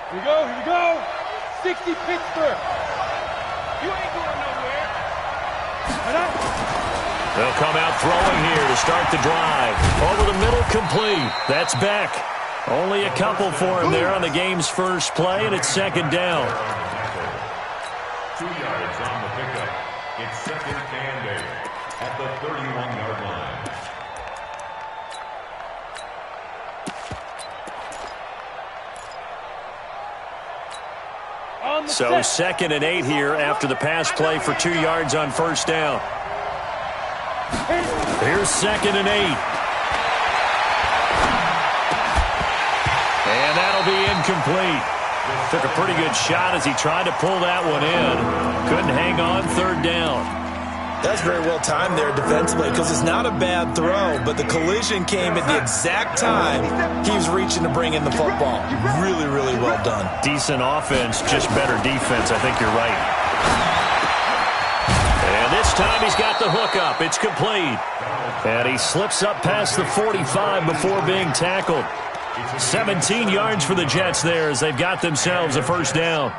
Here we go, here we go. 60 Pittsburgh. You ain't going nowhere. They'll come out throwing here to start the drive. Over the middle, complete. That's Beck. Only a couple for him there on the game's first play, and it's second down. 2 yards on the pickup. It's second and 8 at the 31-yard line. So second and 8 here after the pass play for 2 yards on first down. Here's second and 8. And that'll be incomplete. Took a pretty good shot as he tried to pull that one in. Couldn't hang on, third down. That's very well timed there defensively because it's not a bad throw, but the collision came at the exact time he was reaching to bring in the football. Really, really well done. Decent offense, just better defense. I think you're right. And this time he's got the hook up. It's complete. And he slips up past the 45 before being tackled. 17 yards for the Jets there as they've got themselves a first down.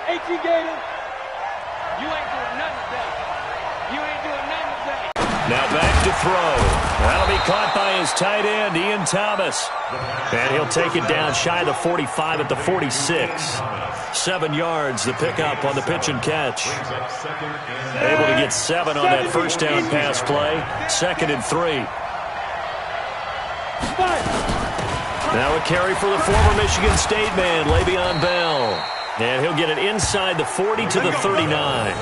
18 Gators. You ain't doing nothing today. You ain't doing nothing today. Now back to throw. That'll be caught by his tight end, Ian Thomas. And he'll take it down shy of the 45 at the 46. 7 yards, the pickup on the pitch and catch. Able to get 7 on that first down pass play. Second and 3. Now a carry for the former Michigan State man, Le'Veon Bell. And he'll get it inside the 40 to the 39.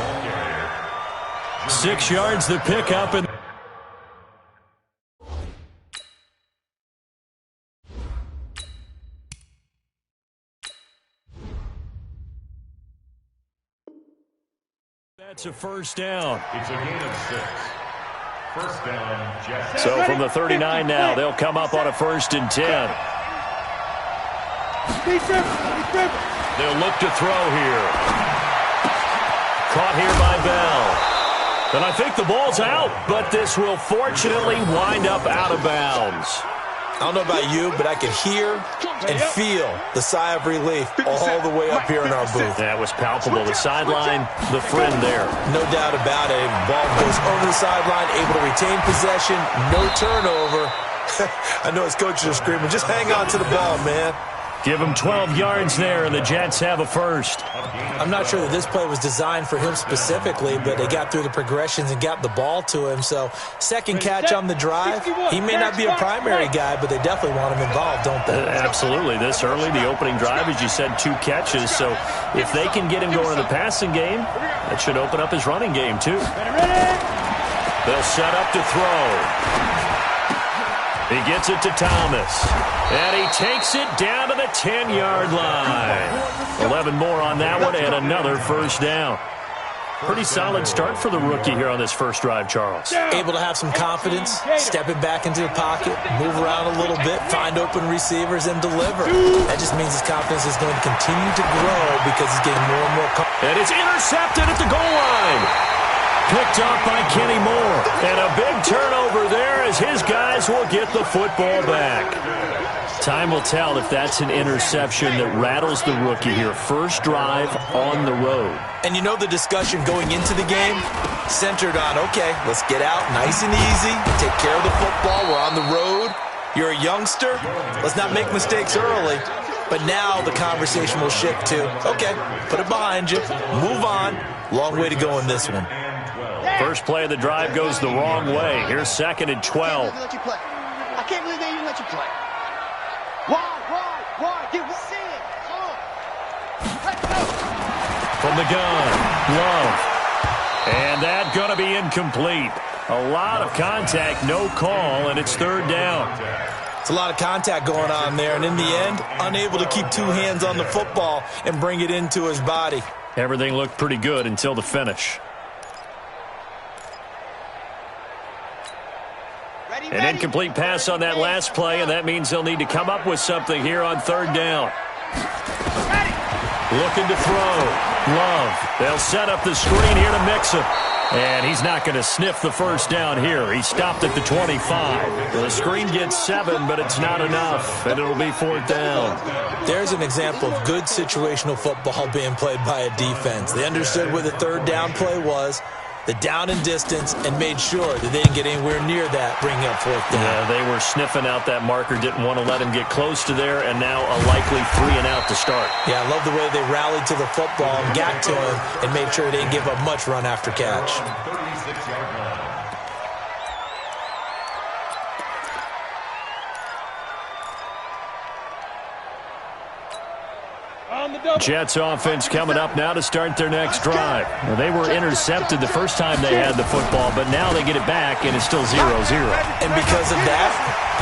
6 yards the pickup. And that's a first down. It's a gain of 6. First down, Jets. So from the 39 now, they'll come up on a 1st and 10. They'll look to throw here. Caught here by Bell. And I think the ball's out, but this will fortunately wind up out of bounds. I don't know about you, but I can hear and feel the sigh of relief all the way up here in our booth. That was palpable. The sideline, the friend there. No doubt about it. The ball goes over the sideline, able to retain possession, no turnover. I know his coaches are screaming, just hang on to the ball, man. Give him 12 yards there, and the Jets have a first. I'm not sure that this play was designed for him specifically, but they got through the progressions and got the ball to him. So second catch on the drive. He may not be a primary guy, but they definitely want him involved, don't they? Absolutely. This early, the opening drive, as you said, 2 catches. So if they can get him going in the passing game, that should open up his running game, too. They'll set up to throw. He gets it to Thomas. And he takes it down to the 10-yard line. 11 more on that one and another first down. Pretty solid start for the rookie here on this first drive, Charles. Able to have some confidence, stepping back into the pocket, move around a little bit, find open receivers, and deliver. That just means his confidence is going to continue to grow because he's getting more and more confident. And it's intercepted at the goal line. Picked up by Kenny Moore. And a big turnover there as his guys will get the football back. Time will tell if that's an interception that rattles the rookie here. First drive on the road. And you know the discussion going into the game centered on, okay, let's get out nice and easy, take care of the football, we're on the road. You're a youngster, let's not make mistakes early. But now the conversation will shift to, okay, put it behind you, move on. Long way to go in this one. First play of the drive goes the wrong way. Here's second and 12. I can't believe they even let you play. Why? Get what? See it. Let's go. From the gun, Love. And that's going to be incomplete. A lot of contact, no call, and it's third down. It's a lot of contact going on there, and in the end, unable to keep 2 hands on the football and bring it into his body. Everything looked pretty good until the finish. An incomplete pass on that last play, and that means they'll need to come up with something here on third down. Looking to throw. Love. They'll set up the screen here to Mixon. And he's not going to sniff the first down here. He stopped at the 25. The screen gets 7, but it's not enough, and it'll be 4th down. There's an example of good situational football being played by a defense. They understood where the 3rd down play was, the down and distance, and made sure that they didn't get anywhere near that, bringing up 4th down. Yeah, they were sniffing out that marker, didn't want to let him get close to there, and now a likely 3 and out to start. Yeah, I love the way they rallied to the football and got to him and made sure they didn't give up much run after catch. 36-yard line. Jets offense coming up now to start their next drive. Well, they were intercepted the first time they had the football, but now they get it back, and it's still 0-0. And because of that,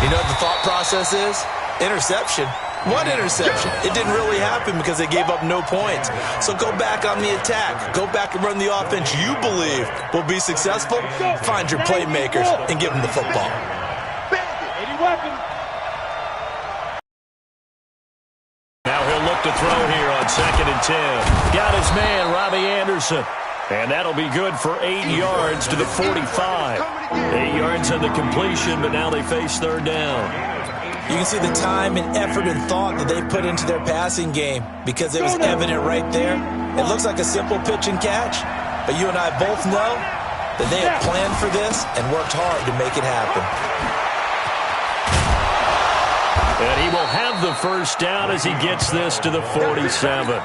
you know what the thought process is? Interception. What interception? It didn't really happen because they gave up no points. So go back on the attack. Go back and run the offense you believe will be successful. Find your playmakers and give them the football. Now he'll look to throw here on 2nd and 10. Got his man, Robbie Anderson. And that'll be good for 8 yards to the 45. 8 yards on the completion, but now they face 3rd down. You can see the time and effort and thought that they put into their passing game because it was evident right there. It looks like a simple pitch and catch, but you and I both know that they had planned for this and worked hard to make it happen. And he will have the first down as he gets this to the 47.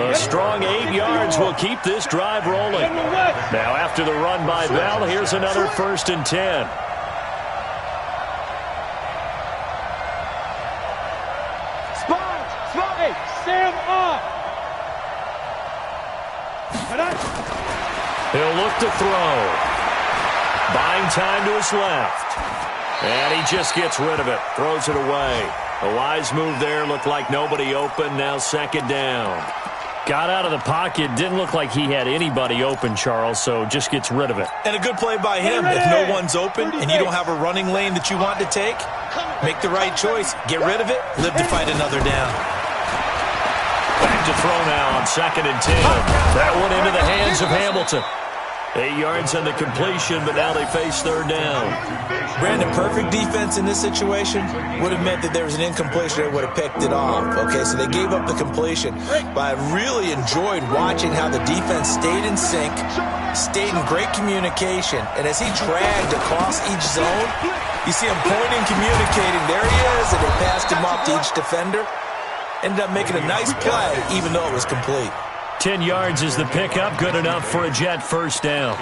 A strong 8 yards will keep this drive rolling. Now after the run by Bell, here's another 1st and 10. Sam up. He'll look to throw. Buying time to his left. And he just gets rid of it. Throws it away. A wise move there. Looked like nobody open. Now 2nd down. Got out of the pocket. Didn't look like he had anybody open, Charles, so just gets rid of it. And a good play by him. If no one's open and you don't have a running lane that you want to take, make the right choice. Get rid of it. Live to fight another down. Back to throw now on 2nd and 10. That one into the hands of Hamilton. 8 yards on the completion, but now they face 3rd down. Brandon, perfect defense in this situation would have meant that there was an incompletion. They would have picked it off. Okay, so they gave up the completion. But I really enjoyed watching how the defense stayed in sync, stayed in great communication. And as he dragged across each zone, you see him pointing, communicating. There he is, and they passed him off to each defender. Ended up making a nice play, even though it was complete. 10 yards is the pickup, good enough for a Jet first down.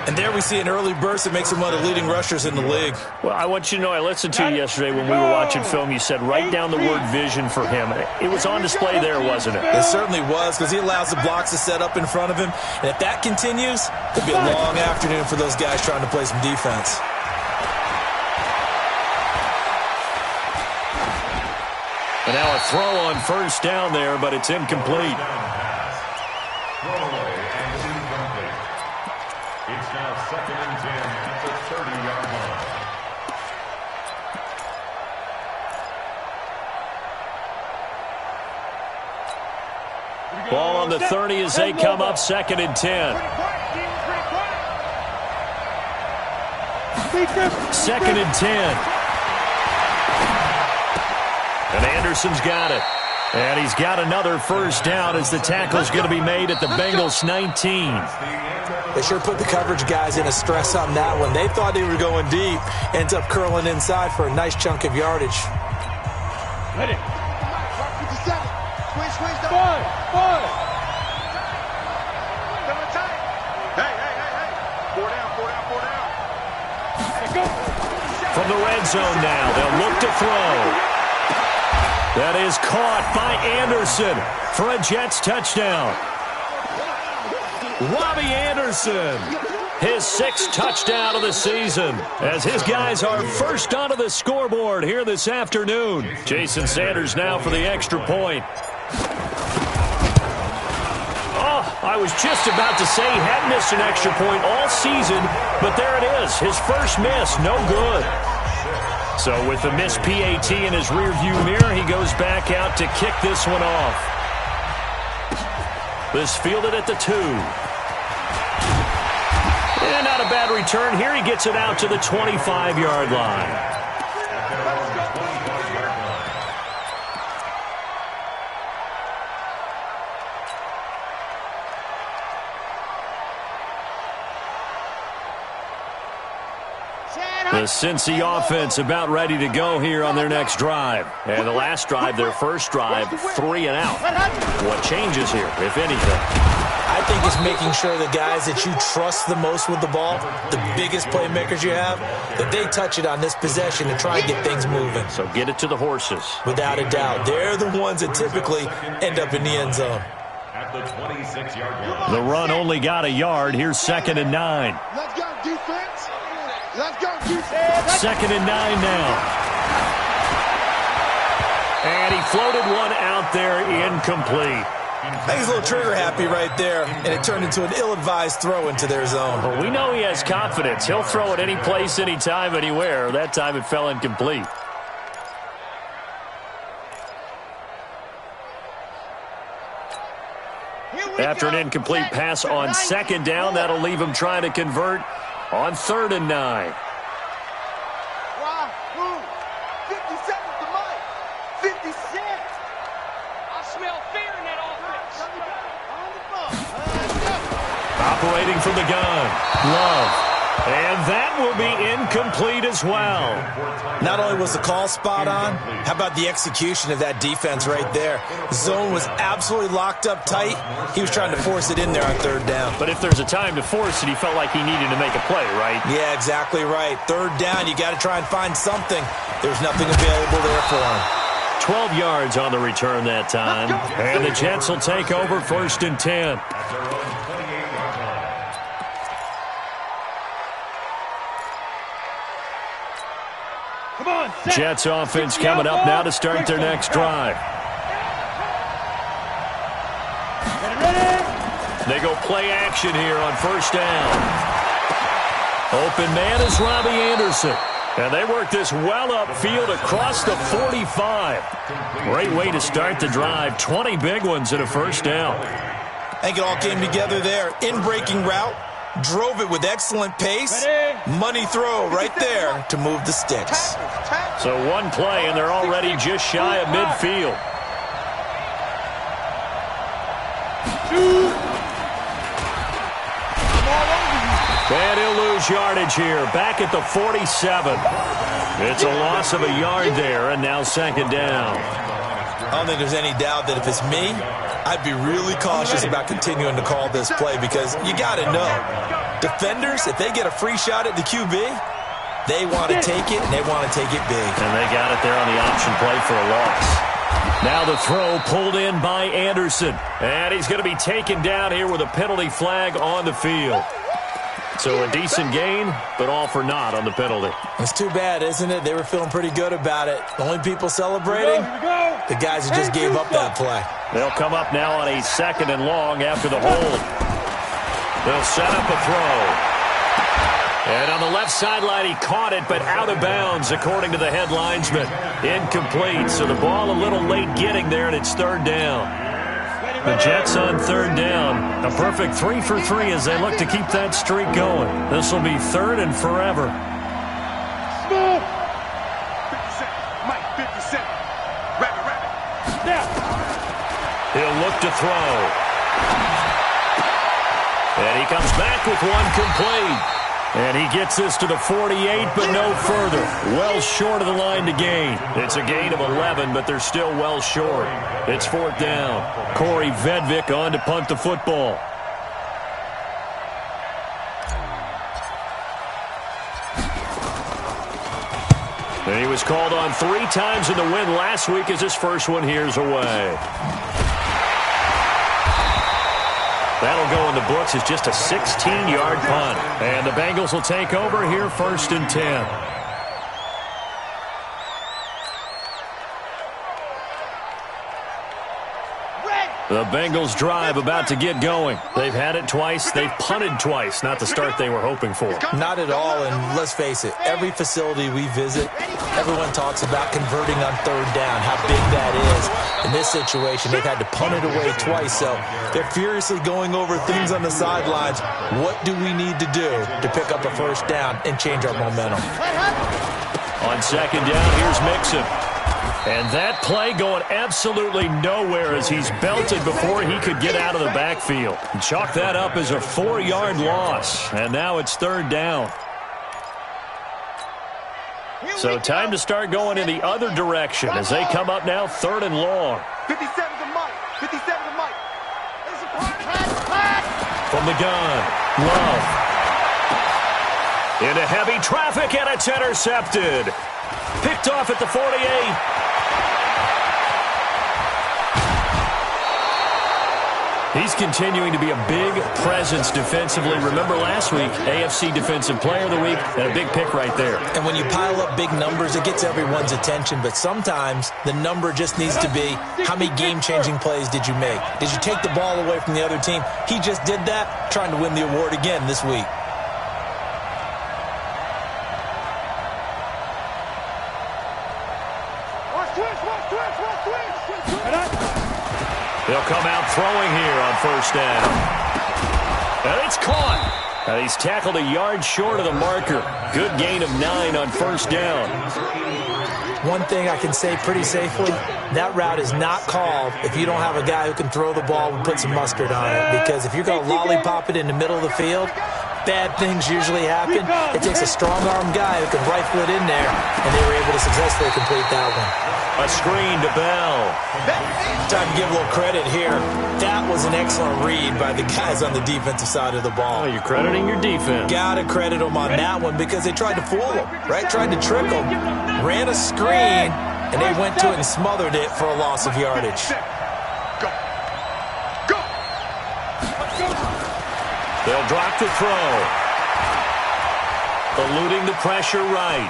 And there we see an early burst that makes him one of the leading rushers in the league. Well, I want you to know, I listened to you yesterday when we were watching film. You said write down the word vision for him. It was on display there, wasn't it? It certainly was, because he allows the blocks to set up in front of him. And if that continues, it'll be a long afternoon for those guys trying to play some defense. And now a throw on first down there, but it's incomplete. Throwaway and incomplete. It's now 2nd and 10 at the 30-yard line. Ball on the 30 as they come up 2nd and 10. 2nd and 10. And Anderson's got it. And he's got another first down as the tackle's going to be made at the Bengals 19. They sure put the coverage guys in a stress on that one. They thought they were going deep. Ends up curling inside for a nice chunk of yardage. Ready. Squeeze down. Five. Hey. Four down. From the red zone now, they'll look to throw. That is caught by Anderson for a Jets touchdown. Robbie Anderson, his 6th touchdown of the season, as his guys are first onto the scoreboard here this afternoon. Jason Sanders now for the extra point. Oh, I was just about to say he hadn't missed an extra point all season, but there it is, his first miss, no good. So with the missed PAT in his rearview mirror, he goes back out to kick this one off. This fielded at the 2. And not a bad return here. He gets it out to the 25-yard line. The Cincy offense about ready to go here on their next drive. And the last drive, their first drive, 3 and out. What changes here, if anything? I think it's making sure the guys that you trust the most with the ball, the biggest playmakers you have, that they touch it on this possession to try and get things moving. So get it to the horses. Without a doubt. They're the ones that typically end up in the end zone. At the 26-yard line. The run only got a yard. Here's 2nd and 9. Let's go, defense. Let's go, defense. 2nd and 9 now. And he floated one out there, incomplete. I think he's a little trigger happy right there, and it turned into an ill-advised throw into their zone. Well, we know he has confidence. He'll throw it any place, anytime, anywhere. That time it fell incomplete. After an incomplete pass on 2nd down, that'll leave him trying to convert on 3rd and 9. 50 seconds to Mike. 50 cents. I smell fear in that offense. Operating from the gun, Love. And that will be incomplete as well. Not only was the call spot on, how about the execution of that defense right there? Zone was absolutely locked up tight. He was trying to force it in there on 3rd down. But if there's a time to force it, he felt like he needed to make a play, right? Yeah, exactly right. 3rd down, you got to try and find something. There's nothing available there for him. 12 yards on the return that time. And the Jets will take over 1st and 10. Jets offense coming up now to start their next drive. They go play action here on 1st down. Open man is Robbie Anderson. And they work this well upfield across the 45. Great way to start the drive. 20 big ones in a 1st down. I think it all came together there. In-breaking route. Drove it with excellent pace. Money throw right there to move the sticks. So one play, and they're already just shy of midfield. And he'll lose yardage here. Back at the 47. It's a loss of a yard there, and now 2nd down. I don't think there's any doubt that if it's me, I'd be really cautious about continuing to call this play because you got to know, defenders, if they get a free shot at the QB, they want to take it, and they want to take it big. And they got it there on the option play for a loss. Now the throw pulled in by Anderson. And he's going to be taken down here with a penalty flag on the field. So a decent gain, but all for naught on the penalty. It's too bad, isn't it? They were feeling pretty good about it. The only people celebrating, the guys who just gave up that play. They'll come up now on a 2nd and long after the hold. They'll set up a throw. And on the left sideline, he caught it, but out of bounds, according to the head linesman. Incomplete, so the ball a little late getting there, and it's 3rd down. The Jets on 3rd down. A perfect 3 for 3 as they look to keep that streak going. This will be 3rd and forever. 50 seconds. Mike, 50 seconds. Rabbit. Now. He'll look to throw. And he comes back with one complete. And he gets this to the 48, but no further. Well short of the line to gain. It's a gain of 11, but they're still well short. It's 4th down. Corey Vedvik on to punt the football. And he was called on 3 times in the win last week as his first one here's away. That'll go in the books as just a 16-yard punt. And the Bengals will take over here 1st and 10. Red. The Bengals drive about to get going. They've had it twice. They've punted twice. Not the start they were hoping for. Not at all, and let's face it, every facility we visit, everyone talks about converting on third down, how big that is. In this situation, they've had to punt it away twice, so they're furiously going over things on the sidelines. What do we need to do to pick up a first down and change our momentum? On second down, here's Mixon. And that play going absolutely nowhere as he's belted before he could get out of the backfield. Chalk that up as a 4-yard loss. And now it's third down. So time to start going in the other direction as they come up now third and long. 57 to Mike. 57 to Mike. From the gun, Love. Into heavy traffic, and it's intercepted. Picked off at the 48. He's continuing to be a big presence defensively. Remember last week, AFC Defensive Player of the Week, and a big pick right there. And when you pile up big numbers, it gets everyone's attention. But sometimes the number just needs to be, how many game-changing plays did you make? Did you take the ball away from the other team? He just did that, trying to win the award again this week. They'll come out throwing here on first down. And it's caught. And he's tackled a yard short of the marker. Good gain of 9 on first down. One thing I can say pretty safely, that route is not called if you don't have a guy who can throw the ball and put some mustard on it. Because if you're going to lollipop it in the middle of the field, bad things usually happen. It takes a strong-arm guy who can rifle it in there, and they were able to successfully complete that one. A screen to Bell. Time to give a little credit here. That was an excellent read by the guys on the defensive side of the ball. Oh, you're crediting your defense. Gotta credit them on that one because they tried to fool them, right? Tried to trick them. Ran a screen, and they went to it and smothered it for a loss of yardage. Go. They'll drop to throw. Eluding the pressure right.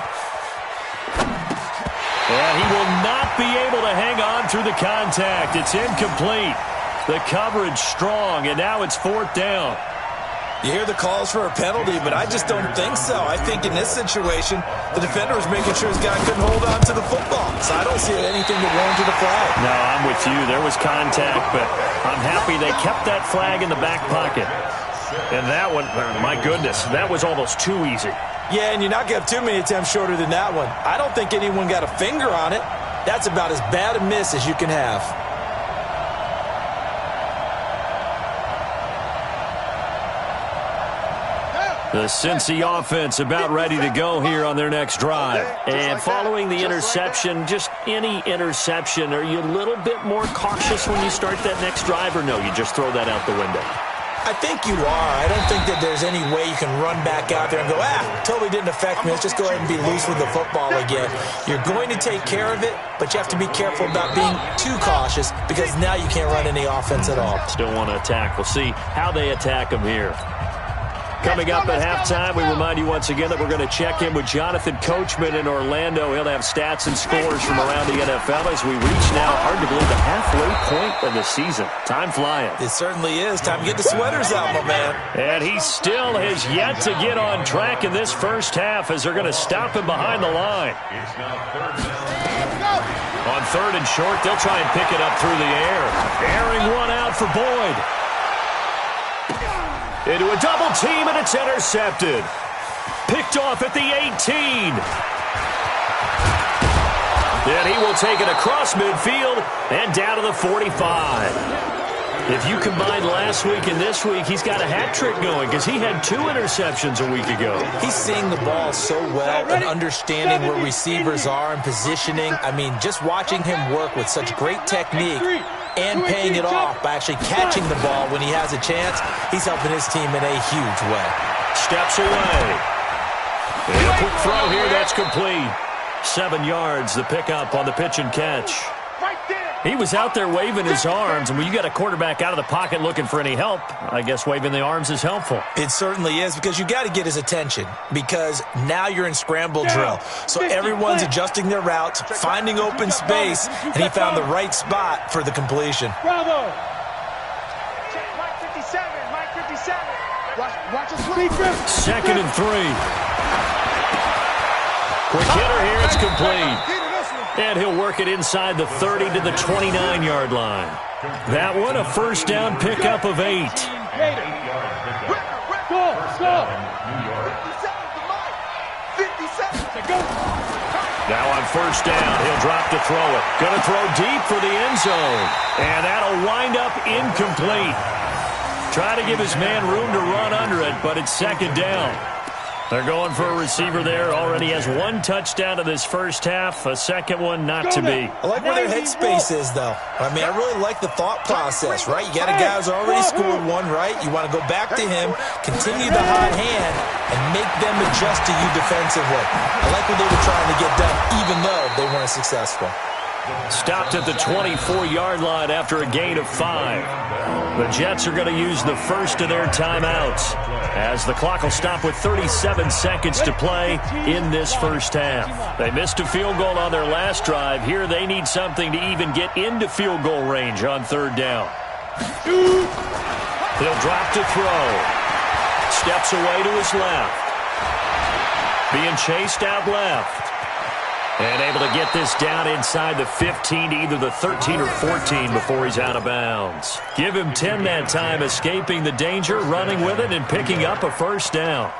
And he will not be able to hang on through the contact. It's incomplete. The coverage strong, and now it's fourth down. You hear the calls for a penalty, but I just don't think so. I think in this situation, the defender was making sure his guy couldn't hold on to the football. So I don't see anything that warranted a flag. No, I'm with you. There was contact, but I'm happy they kept that flag in the back pocket. And that one, my goodness, that was almost too easy. Yeah, and you're not going to have too many attempts shorter than that one. I don't think anyone got a finger on it. That's about as bad a miss as you can have. The Cincy offense about ready to go here on their next drive. And following the interception, just any interception, are you a little bit more cautious when you start that next drive, or no, you just throw that out the window? I think you are. I don't think that there's any way you can run back out there and go, totally didn't affect me. Let's just go ahead and be loose with the football again. You're going to take care of it, but you have to be careful about being too cautious because now you can't run any offense at all. Still want to attack. We'll see how they attack them here. Coming up at halftime, we remind you once again that we're going to check in with Jonathan Coachman in Orlando. He'll have stats and scores from around the NFL as we reach now, hard to believe, the halfway point of the season. Time flying. It certainly is. Time to get the sweaters out, my man. And he still has yet to get on track in this first half as they're going to stop him behind the line. On third and short, they'll try and pick it up through the air. Airing one out for Boyd. Into a double team, and it's intercepted. Picked off at the 18. Then he will take it across midfield and down to the 45. If you combine last week and this week, he's got a hat trick going because he had 2 interceptions a week ago. He's seeing the ball so well and understanding where receivers are and positioning. I mean, just watching him work with such great technique and paying it off by actually catching the ball when he has a chance, he's helping his team in a huge way. Steps away. And a quick throw here, that's complete. 7 yards, the pickup on the pitch and catch. He was out there waving his arms, and when you got a quarterback out of the pocket looking for any help, I guess waving the arms is helpful. It certainly is, because you got to get his attention, because now you're in scramble drill. So everyone's adjusting their routes, finding open space, and he found the right spot for the completion. Bravo! Watch us switch. 2nd and 3. Quick hitter here, it's complete. And he'll work it inside the 30 to the 29-yard line. That one, a first down pickup of 8. Now on first down, he'll drop to throw it. Going to throw deep for the end zone. And that'll wind up incomplete. Try to give his man room to run under it, but it's 2nd down. They're going for a receiver there. Already has 1 touchdown in this first half. A second one not to be. I like where their headspace is, though. I mean, I really like the thought process, right? You got a guy who's already scored one, right? You want to go back to him, continue the hot hand, and make them adjust to you defensively. I like what they were trying to get done, even though they weren't successful. Stopped at the 24-yard line after a gain of 5. The Jets are going to use the first of their timeouts as the clock will stop with 37 seconds to play in this first half. They missed a field goal on their last drive. Here they need something to even get into field goal range on 3rd down. He'll drop to throw. Steps away to his left. Being chased out left. And able to get this down inside the 15 to either the 13 or 14 before he's out of bounds. Give him 10 that time, escaping the danger, running with it, and picking up a first down.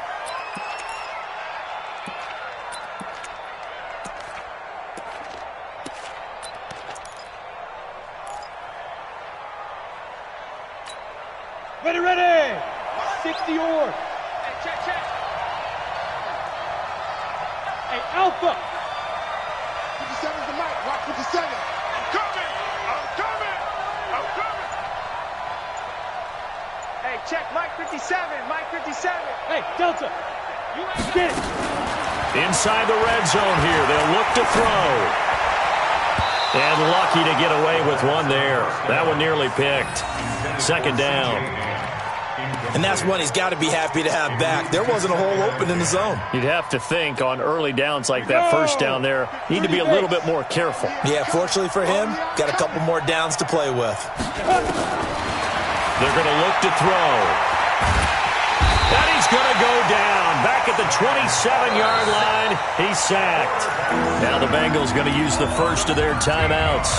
Ready. 60 yard. Hey, check. Hey, Alpha. 57's the mic. Watch 57. I'm coming. Hey, check. Mike 57. Hey, Delta. You ain't get it. Inside the red zone here. They'll look to throw. And lucky to get away with one there. That one nearly picked. 2nd down. And that's one he's got to be happy to have back. There wasn't a hole open in the zone. You'd have to think on early downs like that first down there, need to be a little bit more careful. Yeah, fortunately for him, got a couple more downs to play with. They're going to look to throw. And he's going to go down. Back at the 27-yard line, he's sacked. Now the Bengals going to use the first of their timeouts,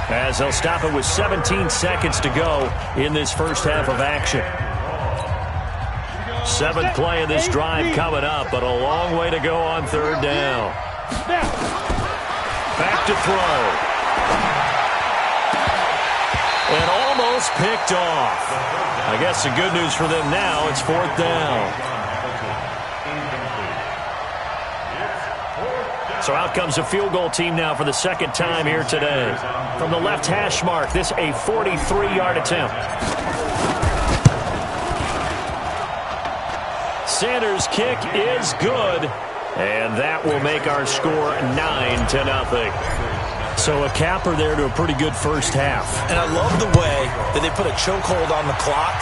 as they'll stop it with 17 seconds to go in this first half of action. 7th play of this drive coming up, but a long way to go on 3rd down. Back to throw. And almost picked off. I guess the good news for them now, it's 4th down. So out comes a field goal team now for the 2nd time here today. From the left hash mark, this a 43-yard attempt. Sanders' kick is good, and that will make our score 9-0. So a capper there to a pretty good first half. And I love the way that they put a chokehold on the clock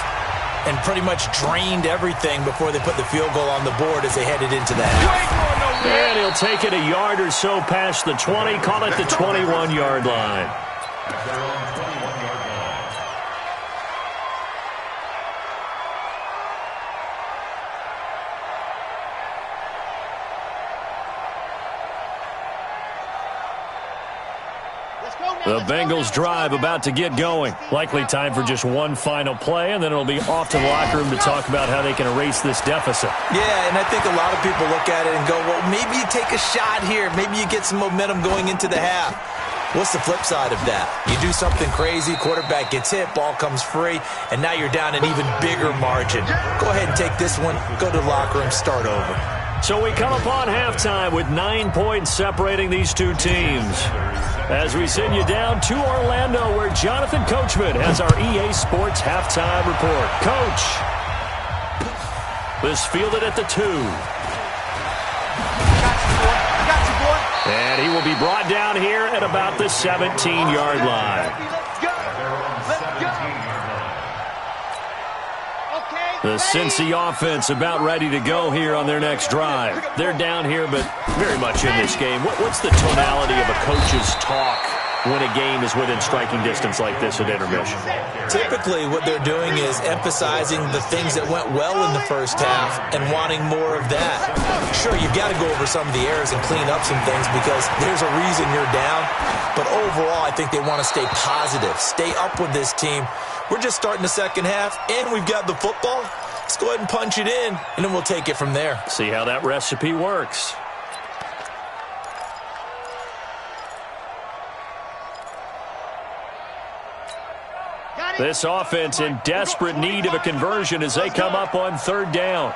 and pretty much drained everything before they put the field goal on the board as they headed into the half. And he'll take it a yard or so past the 20, call it the 21-yard line. The Bengals drive about to get going. Likely time for just one final play, and then it'll be off to the locker room to talk about how they can erase this deficit. Yeah, and I think a lot of people look at it and go, well, maybe you take a shot here. Maybe you get some momentum going into the half. What's the flip side of that? You do something crazy, quarterback gets hit, ball comes free, and now you're down an even bigger margin. Go ahead and take this one, go to the locker room, start over. So we come upon halftime with 9 points separating these two teams. As we send you down to Orlando, where Jonathan Coachman has our EA Sports halftime report. Coach, this fielded at the 2. Got you, boy. And he will be brought down here at about the 17-yard line. Let's go. Okay. The Cincy offense about ready to go here on their next drive. They're down here, but very much in this game. What's the tonality of a coach's talk when a game is within striking distance like this at intermission? Typically, what they're doing is emphasizing the things that went well in the first half and wanting more of that. Sure, you've got to go over some of the errors and clean up some things because there's a reason you're down. But overall, I think they want to stay positive, stay up with this team. We're just starting the second half, and we've got the football. Let's go ahead and punch it in, and then we'll take it from there. See how that recipe works. This offense in desperate need of a conversion as they come up on third down.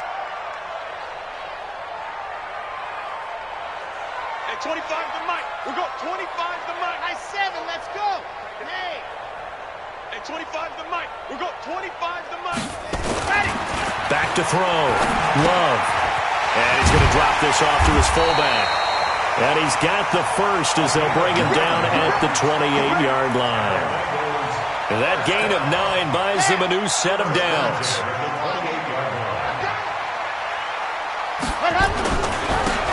At 25 the mic. We'll go 25 the mic. High 7, let's go. Hey. At 25 the mic. We'll go 25 the mic. Ready. Back to throw. Love. And he's going to drop this off to his fullback. And he's got the first as they'll bring him down at the 28-yard line. And that gain of 9 buys them a new set of downs.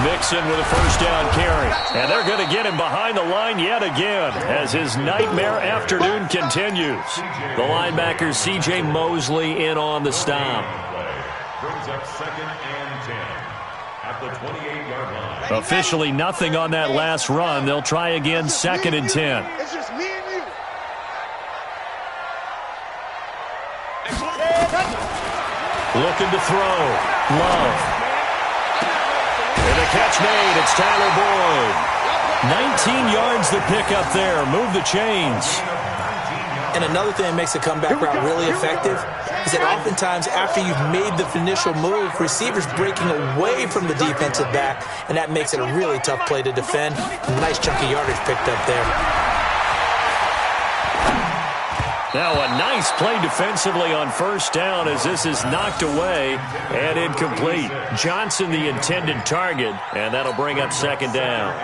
Mixon with a first down carry. And they're going to get him behind the line yet again as his nightmare afternoon continues. The linebacker C.J. Mosley in on the stop. Brings up 2nd and 10 at the 28-yard line. Officially nothing on that last run. They'll try again 2nd and 10. It's just me and you. Looking to throw. Love. And the catch made. It's Tyler Boyd. 19 yards the pick up there. Move the chains. And another thing that makes the comeback route really effective is that oftentimes after you've made the initial move, receivers breaking away from the defensive back, and that makes it a really tough play to defend. Nice chunky yardage picked up there. Now a nice play defensively on first down as this is knocked away and incomplete. Johnson the intended target, and that'll bring up 2nd down.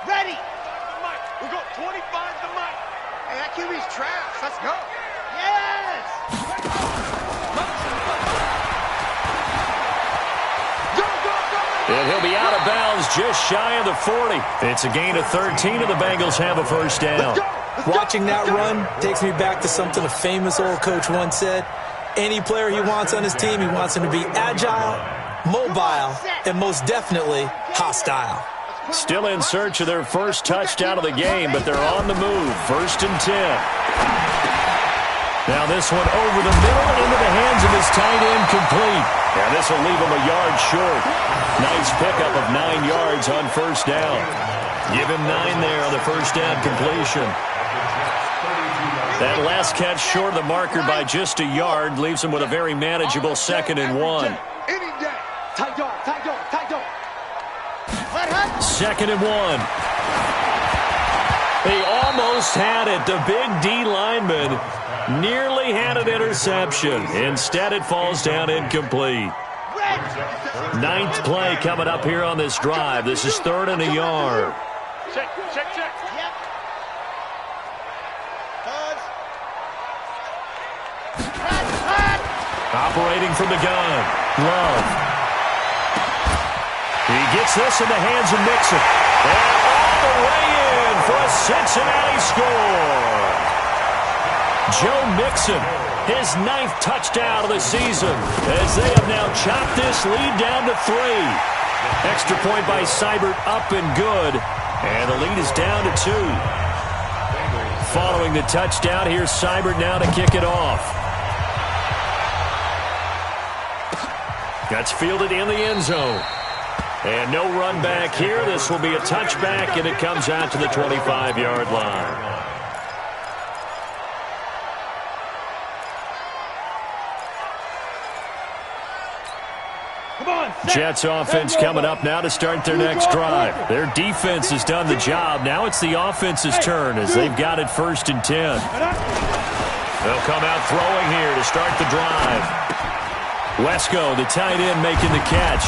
Ready. We go 25 the mic. Hey, that QB's trash. Let's go. Yes. Go, go, go. And he'll be out of bounds just shy of the 40. It's a gain of 13, and the Bengals have a first down. Watching that run takes me back to something a famous old coach once said. Any player he wants on his team, he wants him to be agile, mobile, and most definitely hostile. Still in search of their first touchdown of the game, but they're on the move. 1st and 10. Now this one over the middle into the hands of his tight end complete. And this will leave him a yard short. Nice pickup of 9 yards on first down. Give him 9 there on the first down completion. That last catch short of the marker by just a yard leaves him with a very manageable 2nd and 1. Any day. Tight dog, tight dog, tight dog. 2nd and 1. He almost had it. The big D lineman nearly had an interception. Instead, it falls down incomplete. 9th play coming up here on this drive. This is 3rd and a yard. Check, check, check. Yep. Operating from the gun. Love. He gets this in the hands of Mixon. And all the way in for a Cincinnati score. Joe Mixon, his 9th touchdown of the season, as they have now chopped this lead down to 3. Extra point by Seibert up and good. And the lead is down to 2. Following the touchdown, here's Seibert now to kick it off. That's fielded in the end zone. And no run back here. This will be a touchback, and it comes out to the 25-yard line. Jets offense coming up now to start their next drive. Their defense has done the job. Now it's the offense's turn as they've got it 1st and 10. They'll come out throwing here to start the drive. Wesco, the tight end, making the catch.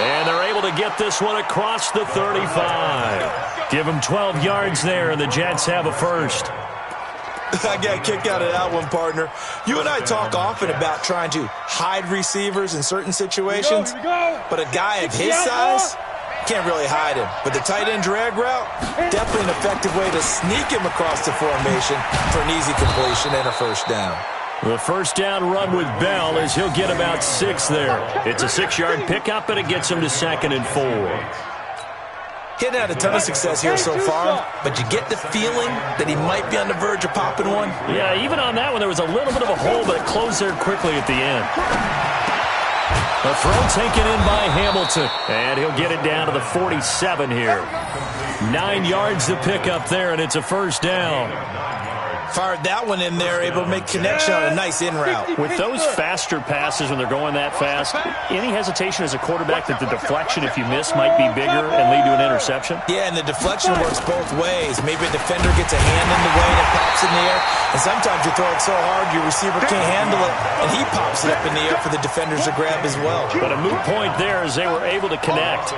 And they're able to get this one across the 35. Give them 12 yards there, and the Jets have a first. I got a kick out of that one, partner. You and I talk often about trying to hide receivers in certain situations, but a guy of his size, Can't really hide him. But the tight end drag route, definitely an effective way to sneak him across the formation for an easy completion and a first down. The first down run with Bell is he'll get about 6 there. It's a 6-yard pickup, and it gets him to 2nd and 4. He had a ton of success here so far, but you get the feeling that he might be on the verge of popping one. Yeah, even on that one, there was a little bit of a hole, but it closed there quickly at the end. The throw taken in by Hamilton, and he'll get it down to the 47 here. 9 yards to pick up there, and it's a first down. Fired that one in there, able to make connection on a nice in route. With those faster passes when they're going that fast, any hesitation as a quarterback that the deflection, if you miss, might be bigger and lead to an interception? Yeah, and the deflection works both ways. Maybe a defender gets a hand in the way and it pops in the air, and sometimes you throw it so hard your receiver can't handle it, and he pops it up in the air for the defenders to grab as well. But a moot point there as they were able to connect.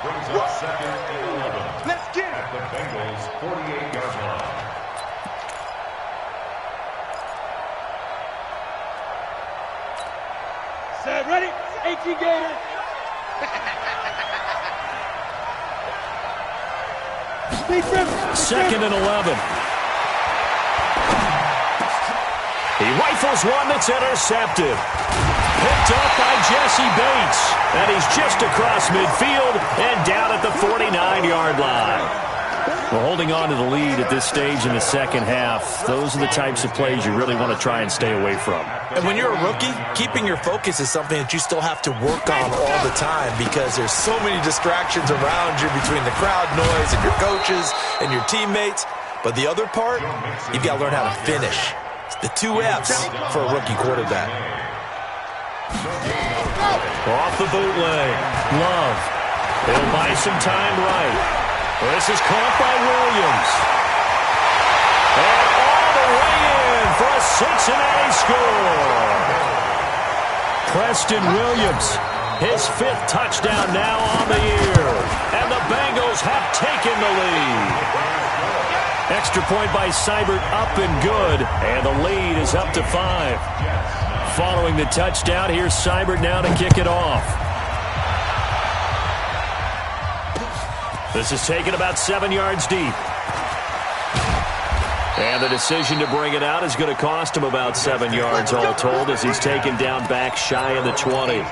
Brings up 2nd and 11. Let's get it. At the Bengals' 48-yard line. Set, ready? 18 Gator. Second and 11. He rifles one that's intercepted. Picked up by Jesse Bates. And he's just across midfield and down at the 49-yard line. Well, holding on to the lead at this stage in the second half, those are the types of plays you really want to try and stay away from. And when you're a rookie, keeping your focus is something that you still have to work on all the time because there's so many distractions around you between the crowd noise and your coaches and your teammates. But the other part, you've got to learn how to finish. It's the 2 F's for a rookie quarterback. Off the bootleg. Love. He'll buy some time right. This is caught by Williams. And all the way in for a Cincinnati score. Preston Williams, his 5th touchdown now on the year. And the Bengals have taken the lead. Extra point by Seibert up and good. And the lead is up to 5. Following the touchdown, here's Seibert now to kick it off. This is taken about 7 yards deep. And the decision to bring it out is going to cost him about 7 yards all told as he's taken down back shy of the 20.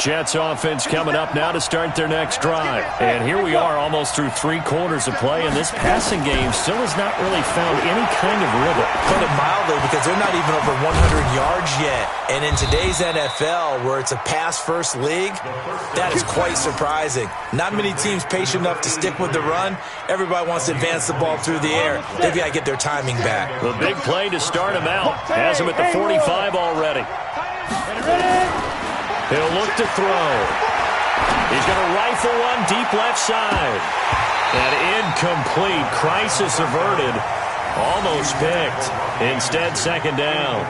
Jets offense coming up now to start their next drive. And here we are almost through 3 quarters of play, and this passing game still has not really found any kind of rhythm. Put it mildly, because they're not even over 100 yards yet. And in today's NFL, where it's a pass-first league, that is quite surprising. Not many teams patient enough to stick with the run. Everybody wants to advance the ball through the air. They've got to get their timing back. The big play to start him out. Has him at the 45 already. He'll look to throw. He's going to rifle one deep left side. And incomplete. Crisis averted. Almost picked. Instead, second down.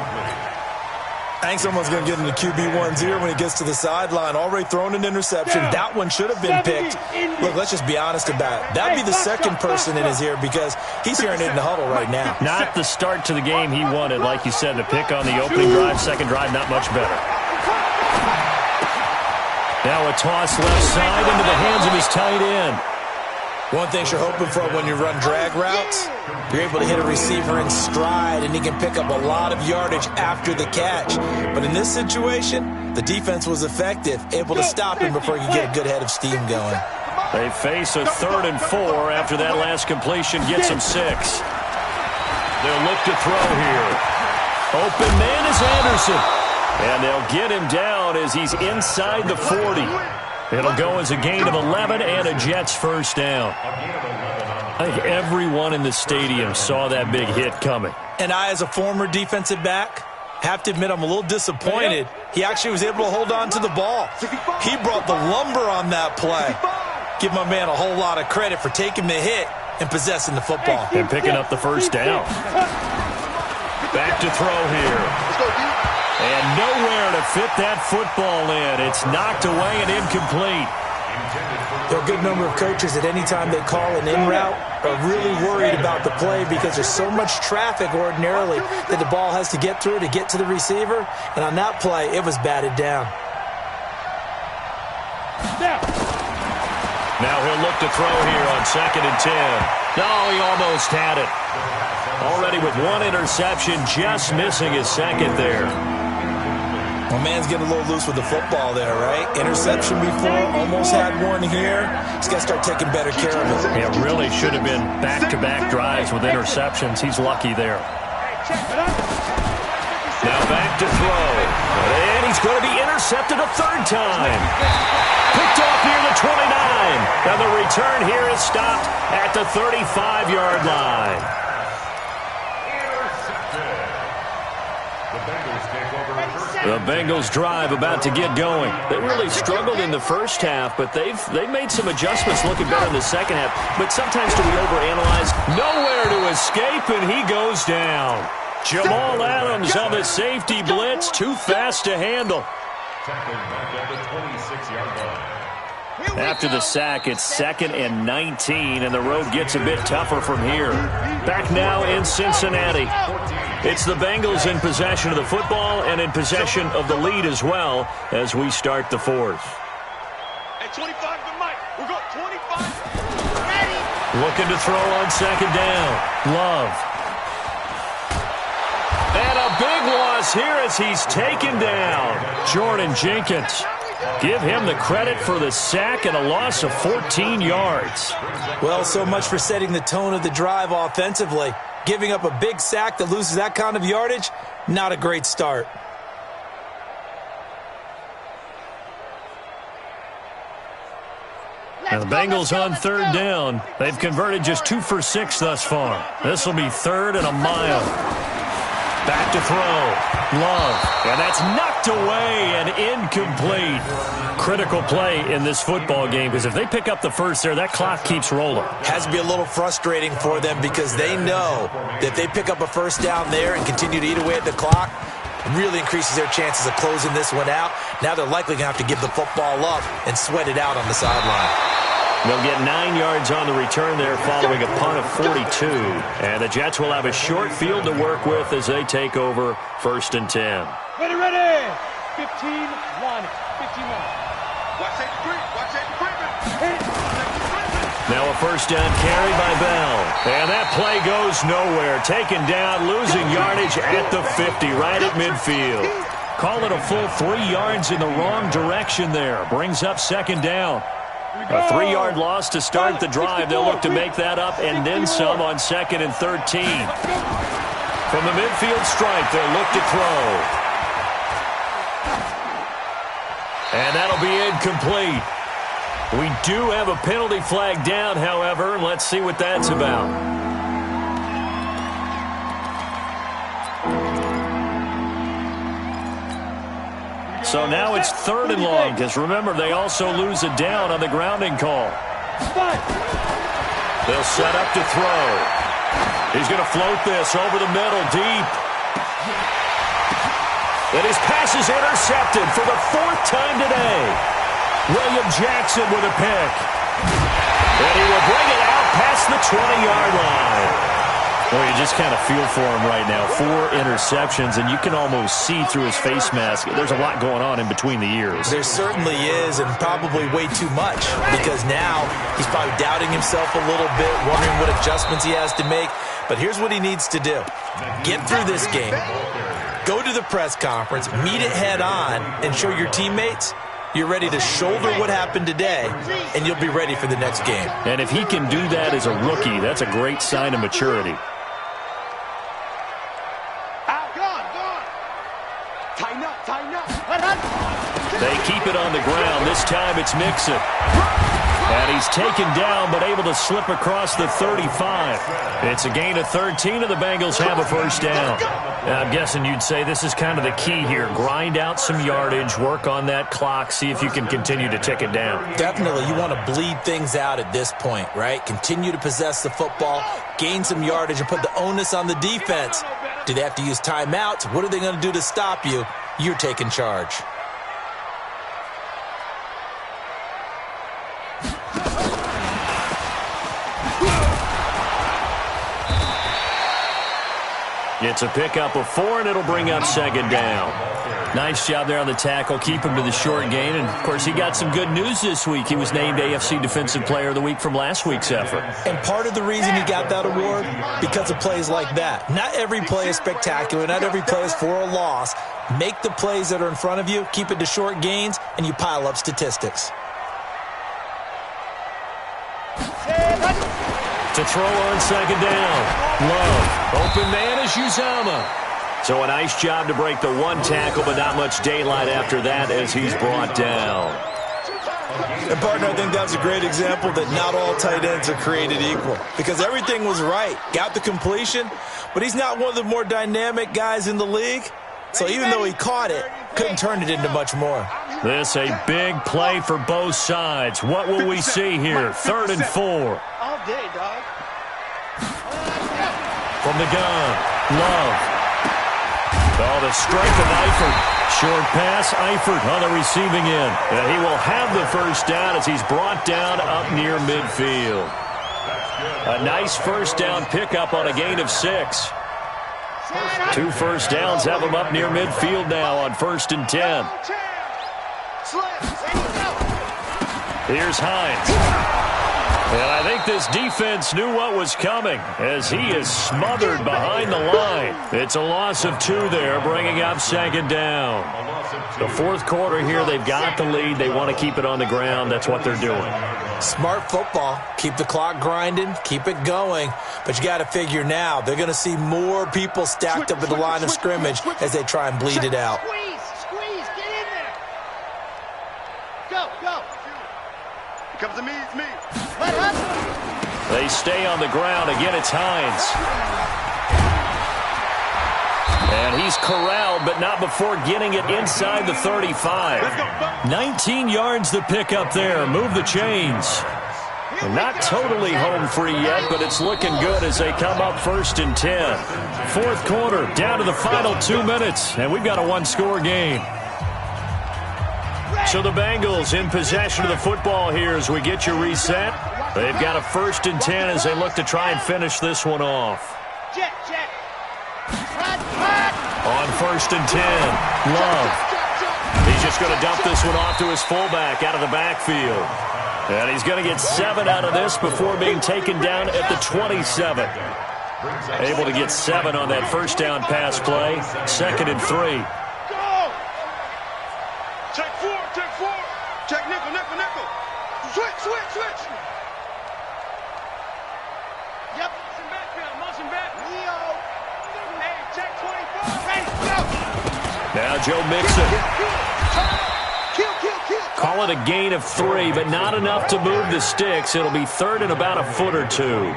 I think someone's going to get into QB1's ear when he gets to the sideline. Already thrown an interception. That one should have been picked. Look, let's just be honest about it. That would be the second person in his ear because he's hearing it in the huddle right now. Not the start to the game he wanted. Like you said, the pick on the opening drive, second drive, not much better. Now a toss left side into the hands of his tight end. One thing you're hoping for when you run drag routes, you're able to hit a receiver in stride, and he can pick up a lot of yardage after the catch. But in this situation, the defense was effective, able to stop him before he could get a good head of steam going. They face a 3rd and 4 after that last completion gets them 6. They'll look to throw here. Open man is Anderson. And they'll get him down as he's inside the 40. It'll go as a gain of 11 and a Jets first down. I think everyone in the stadium saw that big hit coming. And I, as a former defensive back, have to admit I'm a little disappointed. He actually was able to hold on to the ball. He brought the lumber on that play. Give my man a whole lot of credit for taking the hit and possessing the football. And picking up the first down. Back to throw here. And nowhere to fit that football in. It's knocked away and incomplete. It There are a good number of coaches at any time they call an in route are really worried about the play because there's so much traffic ordinarily that the ball has to get through to get to the receiver. And on that play, it was batted down. Now he'll look to throw here on 2nd and 10. No, he almost had it. Already with one interception, just missing his second there. Well, man's getting a little loose with the football there, right? Interception before, almost had one here. He's got to start taking better care of it. It really should have been back-to-back drives with interceptions. He's lucky there. Now back to throw. And he's going to be intercepted a third time. Picked off near the 29. Now the return here is stopped at the 35-yard line. The Bengals drive about to get going. They really struggled in the first half, but they've made some adjustments looking better in the second half. But sometimes do we overanalyze? Nowhere to escape, and he goes down. Jamal Adams on the safety blitz, too fast to handle. After the sack, it's 2nd and 19, and the road gets a bit tougher from here. Back now in Cincinnati. It's the Bengals in possession of the football and in possession of the lead as well as we start the fourth. At 25 to Mike. We'll go 25. Ready. Looking to throw on 2nd down. Love. And a big loss here as he's taken down. Jordan Jenkins. Give him the credit for the sack and a loss of 14 yards. Well, so much for setting the tone of the drive offensively. Giving up a big sack that loses that kind of yardage, not a great start. Now the Bengals on 3rd down. They've converted just 2 for 6 thus far. This will be 3rd and a mile. Back to throw. Love. And that's knocked away and incomplete. Critical play in this football game because if they pick up the first there, that clock keeps rolling. Has to be a little frustrating for them because they know that if they pick up a first down there and continue to eat away at the clock, it really increases their chances of closing this one out. Now they're likely going to have to give the football up and sweat it out on the sideline. They'll get 9 yards on the return there following a punt of 42. And the Jets will have a short field to work with as they take over 1st and 10. Ready, ready. 15-1. 15-1. Watch that equipment. Now a first down carry by Bell. And that play goes nowhere. Taken down, losing yardage at the 50, right at midfield. Call it a full 3 yards in the wrong direction there. Brings up 2nd down. A 3-yard loss to start the drive. They'll look to make that up and then some on 2nd and 13. From the midfield stripe, they'll look to throw. And that'll be incomplete. We do have a penalty flag down, however, and let's see what that's about. So now it's 3rd and long, because remember, they also lose a down on the grounding call. They'll set up to throw. He's going to float this over the middle, deep. And his pass is intercepted for the 4th time today. William Jackson with a pick. And he will bring it out past the 20-yard line. Well, you just kind of feel for him right now. 4 interceptions, and you can almost see through his face mask. There's a lot going on in between the ears. There certainly is, and probably way too much, because now he's probably doubting himself a little bit, wondering what adjustments he has to make. But here's what he needs to do. Get through this game, go to the press conference, meet it head on, and show your teammates you're ready to shoulder what happened today, and you'll be ready for the next game. And if he can do that as a rookie, that's a great sign of maturity. They keep it on the ground. This time it's Mixon. And he's taken down but able to slip across the 35. It's a gain of 13 and the Bengals have a first down. Now, I'm guessing you'd say this is kind of the key here. Grind out some yardage, work on that clock, see if you can continue to tick it down. Definitely. You want to bleed things out at this point, right? Continue to possess the football, gain some yardage, and put the onus on the defense. Do they have to use timeouts? What are they going to do to stop you? You're taking charge. It's a pickup of 4, and it'll bring up second down. Nice job there on the tackle. Keep him to the short gain. And, of course, he got some good news this week. He was named AFC Defensive Player of the Week from last week's effort. And part of the reason he got that award, because of plays like that. Not every play is spectacular. Not every play is for a loss. Make the plays that are in front of you, keep it to short gains, and you pile up statistics. To throw on second down. Love. Open man is Uzomah. So a nice job to break the one tackle, but not much daylight after that as he's brought down. And, partner, I think that's a great example that not all tight ends are created equal. Because everything was right. Got the completion, but he's not one of the more dynamic guys in the league. So even though he caught it, couldn't turn it into much more. This a big play for both sides. What will we see here? 3rd and 4. All day, dog. From the gun, Love. Oh, the strike of Eifert. Short pass, Eifert on the receiving end. And he will have the first down as he's brought down up near midfield. A nice first down pickup on a gain of 6. 2 first downs have him up near midfield now on 1st and 10. Here's Hines. And I think this defense knew what was coming as he is smothered behind the line. It's a loss of 2 there, bringing up second down. The 4th quarter here, they've got the lead. They want to keep it on the ground. That's what they're doing. Smart football. Keep the clock grinding. Keep it going. But you got to figure now, they're going to see more people stacked up at the line of scrimmage as they try and bleed it out. Squeeze, get in there. Go. Here comes to me, it's me. They stay on the ground. Again, it's Hines. And he's corralled, but not before getting it inside the 35. 19 yards the pickup there. Move the chains. Not totally home free yet, but it's looking good as they come up 1st and 10. 4th quarter, down to the final 2 minutes, and we've got a 1-score game. So the Bengals in possession of the football here as we get you reset. They've got a 1st and 10 as they look to try and finish this one off. On 1st and 10, Love. He's just going to dump this one off to his fullback out of the backfield. And he's going to get 7 out of this before being taken down at the 27. Able to get 7 on that first down pass play. 2nd and 3. Check 4. Check nickel. Switch. Yep. Motion back. Leo. Hey, check 24. Ready, go. Now Joe Mixon. Kill. Call it a gain of 3, but not enough to move the sticks. It'll be 3rd and about a foot or 2.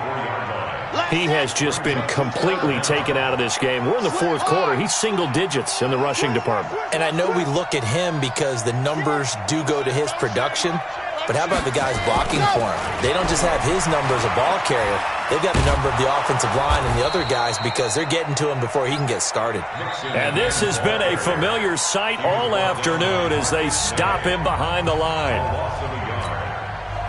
He has just been completely taken out of this game. We're in the 4th quarter. He's single digits in the rushing department. And I know we look at him because the numbers do go to his production, but how about the guys blocking for him? They don't just have his number as a ball carrier. They've got the number of the offensive line and the other guys because they're getting to him before he can get started. And this has been a familiar sight all afternoon as they stop him behind the line.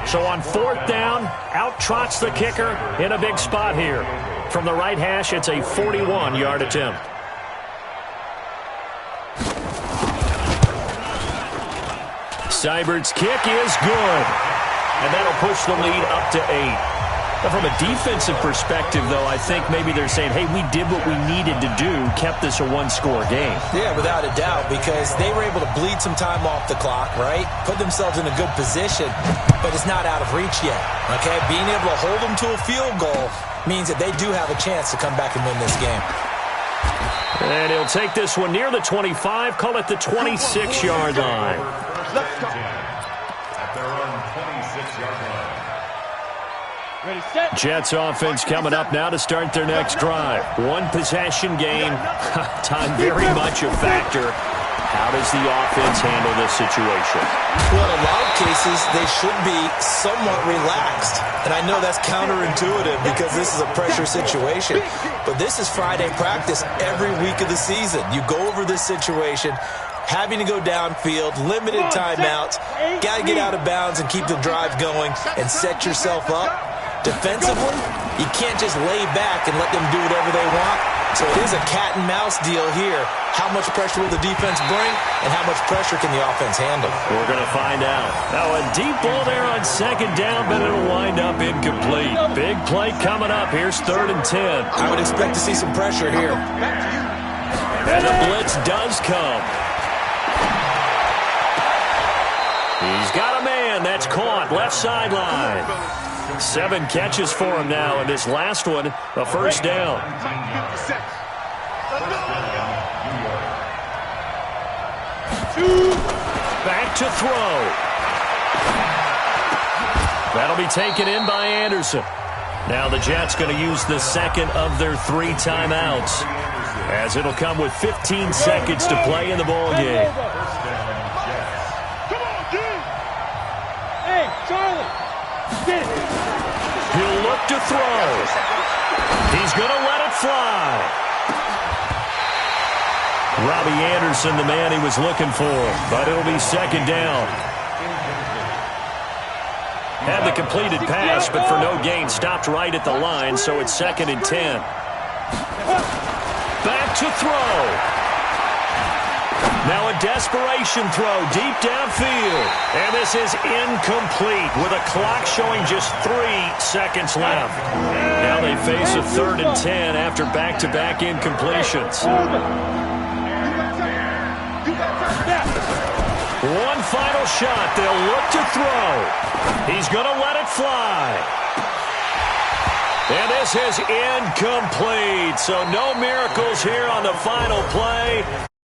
So on 4th down, out trots the kicker in a big spot here. From the right hash, it's a 41-yard attempt. Seibert's kick is good. And that'll push the lead up to 8. Now, from a defensive perspective, though, I think maybe they're saying, hey, we did what we needed to do, kept this a 1-score game. Yeah, without a doubt, because they were able to bleed some time off the clock, right? Put themselves in a good position, but it's not out of reach yet, okay? Being able to hold them to a field goal means that they do have a chance to come back and win this game. And he'll take this one near the 25, call it the 26-yard line. Let's go. At their own 26-yard line. Ready, set. Jets offense coming up now to start their next drive. 1 possession game. Time very much a factor. How does the offense handle this situation? Well, in a lot of cases, they should be somewhat relaxed. And I know that's counterintuitive because this is a pressure situation. But this is Friday practice every week of the season. You go over this situation, having to go downfield, limited timeouts, got to get out of bounds and keep the drive going and set yourself up. Defensively, you can't just lay back and let them do whatever they want. So it is a cat and mouse deal here. How much pressure will the defense bring, and how much pressure can the offense handle? We're going to find out. Now a deep ball there on second down, but it'll wind up incomplete. Big play coming up. Here's 3rd and 10. I would expect to see some pressure here. And the blitz does come. He's got a man. That's caught. Left sideline. 7 catches for him now, and this last one, a first down. Back to throw. That'll be taken in by Anderson. Now the Jets going to use the second of their 3 timeouts, as it'll come with 15 seconds to play in the ball game. Hey, Charlie. Get it. He'll look to throw. He's going to let it fly. Robbie Anderson, the man he was looking for, but it'll be second down. Had the completed pass, but for no gain, stopped right at the line, so it's 2nd and 10. Back to throw. Now a desperation throw deep downfield. And this is incomplete with a clock showing just 3 seconds left. Now they face a 3rd and 10 after back-to-back incompletions. One final shot. They'll look to throw. He's going to let it fly. And this is incomplete. So no miracles here on the final play.